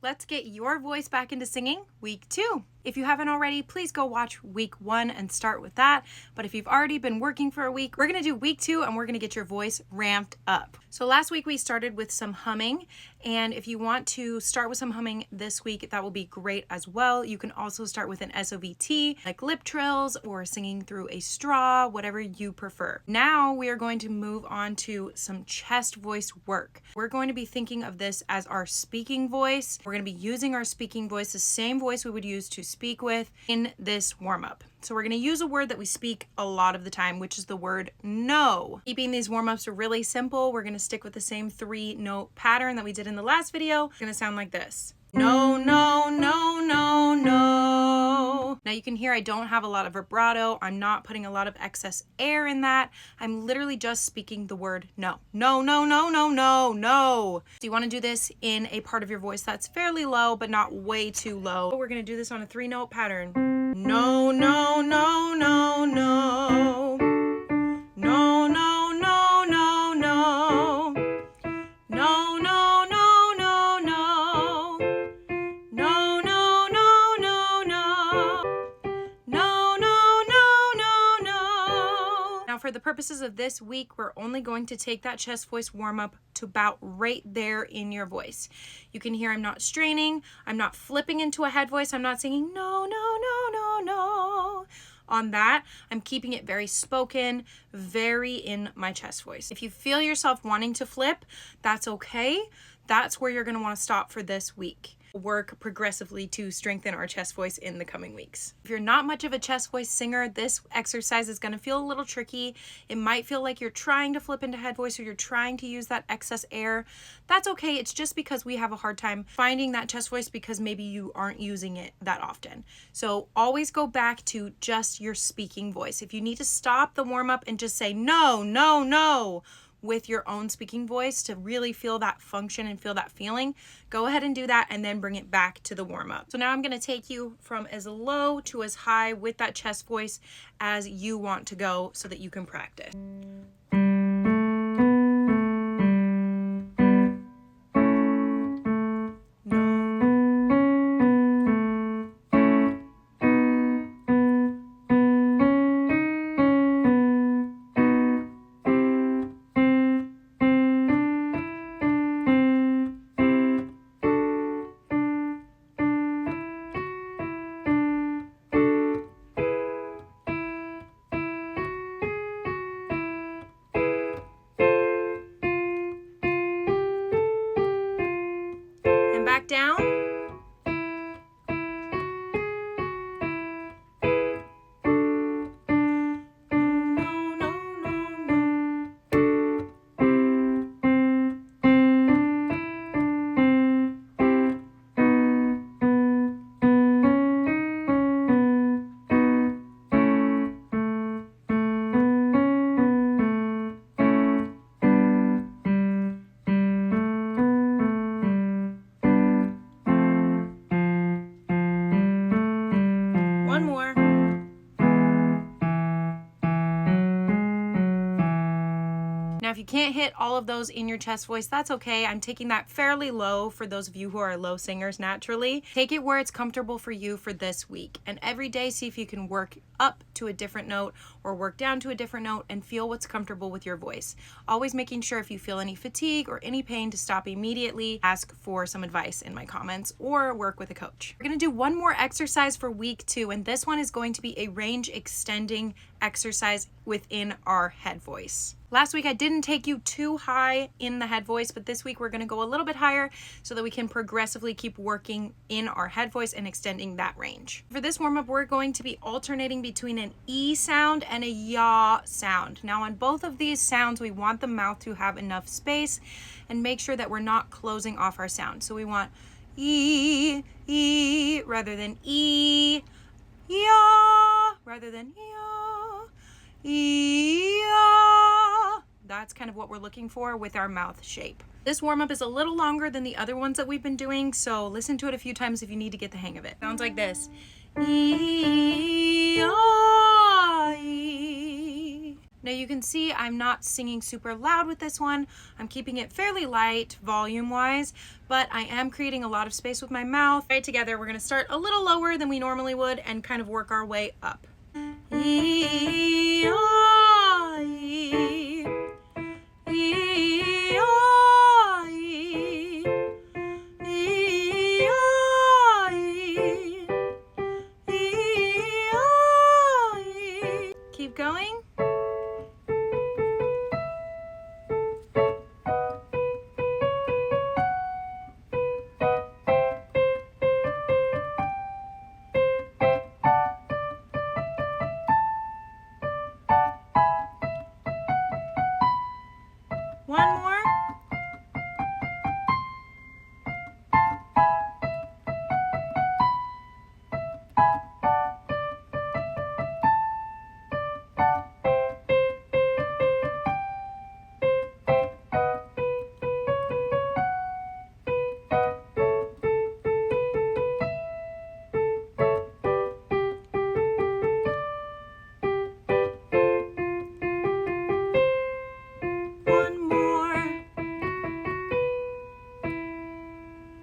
Let's get your voice back into singing week 2. If you haven't already, please go watch week 1 and start with that. But if you've already been working for a week, we're gonna do week 2 and we're gonna get your voice ramped up. So last week we started with some humming, and if you want to start with some humming this week, that will be great as well. You can also start with an SOVT, like lip trills or singing through a straw, whatever you prefer. Now we are going to move on to some chest voice work. We're going to be thinking of this as our speaking voice. We're going to be using our speaking voice, the same voice we would use to speak with in this warm-up. So we're going to use a word that we speak a lot of the time, which is the word no. Keeping these warm-ups really simple, we're going to stick with the same 3-note pattern that we did in the last video. It's going to sound like this. No, no, no, no, no. Now you can hear I don't have a lot of vibrato. I'm not putting a lot of excess air in that. I'm literally just speaking the word no. No, no, no, no, no, no. So you want to do this in a part of your voice that's fairly low, but not way too low. We're going to do this on a 3-note pattern. No, no, no, no, no. No, no, no, no, no. No, no, no, no, no. No, no, no, no, no. No, no, no, no, no. Now for the purposes of this week, we're only going to take that chest voice warm up to about right there in your voice. You can hear I'm not straining. I'm not flipping into a head voice. I'm not singing no, no, no, no, no. On that, I'm keeping it very spoken, very in my chest voice. If you feel yourself wanting to flip, that's okay. That's where you're going to want to stop for this week. Work progressively to strengthen our chest voice in the coming weeks. If you're not much of a chest voice singer, this exercise is going to feel a little tricky. It might feel like you're trying to flip into head voice or you're trying to use that excess air. That's okay. It's just because we have a hard time finding that chest voice because maybe you aren't using it that often. So always go back to just your speaking voice. If you need to stop the warm up and just say no, no, no, with your own speaking voice to really feel that function and feel that feeling, go ahead and do that and then bring it back to the warm-up. So now I'm going to take you from as low to as high with that chest voice as you want to go so that you can practice. Back down. One more. Now, if you can't hit all of those in your chest voice, that's okay. I'm taking that fairly low for those of you who are low singers naturally. Take it where it's comfortable for you for this week. And every day, see if you can work up to a different note or work down to a different note and feel what's comfortable with your voice. Always making sure if you feel any fatigue or any pain to stop immediately, ask for some advice in my comments or work with a coach. We're going to do one more exercise for week 2, and this one is going to be a range extending exercise within our head voice. Last week I didn't take you too high in the head voice, but this week we're going to go a little bit higher so that we can progressively keep working in our head voice and extending that range. For this warm-up, we're going to be alternating between an E sound and a yaw sound. Now on both of these sounds, we want the mouth to have enough space and make sure that we're not closing off our sound. So we want E, E rather than E, yaw rather than yaw, yaw. That's kind of what we're looking for with our mouth shape. This warm-up is a little longer than the other ones that we've been doing, so listen to it a few times if you need to get the hang of it. Sounds like this. Now you can see I'm not singing super loud with this one. I'm keeping it fairly light volume-wise, but I am creating a lot of space with my mouth. Right, together, we're gonna start a little lower than we normally would and kind of work our way up. Keep going. One more.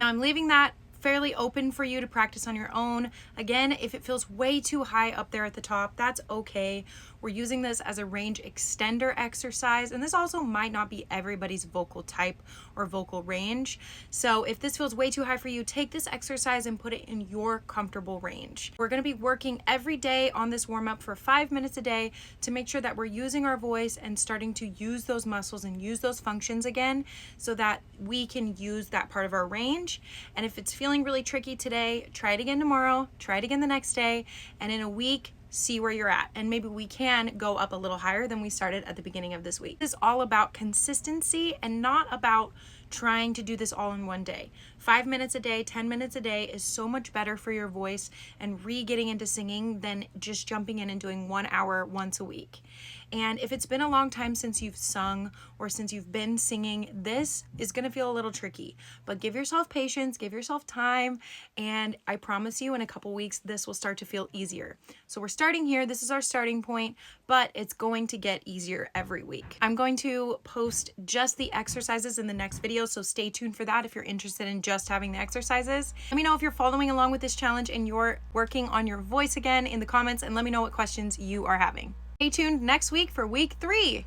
I'm leaving that fairly open for you to practice on your own. Again, if it feels way too high up there at the top, that's okay. We're using this as a range extender exercise, and this also might not be everybody's vocal type or vocal range. So if this feels way too high for you, take this exercise and put it in your comfortable range. We're gonna be working every day on this warm-up for 5 minutes a day to make sure that we're using our voice and starting to use those muscles and use those functions again so that we can use that part of our range. And if it's feeling really tricky today, try it again tomorrow, try it again the next day, and in a week, see where you're at, and maybe we can go up a little higher than we started at the beginning of this week. This is all about consistency and not about trying to do this all in one day. 5 minutes a day, 10 minutes a day is so much better for your voice and getting into singing than just jumping in and doing 1 hour once a week. And if it's been a long time since you've sung or since you've been singing, this is gonna feel a little tricky, but give yourself patience, give yourself time, and I promise you in a couple weeks, this will start to feel easier. So we're starting here, this is our starting point, but it's going to get easier every week. I'm going to post just the exercises in the next video, so stay tuned for that if you're interested in just having the exercises. Let me know if you're following along with this challenge and you're working on your voice again in the comments, and let me know what questions you are having. Stay tuned next week for week 3.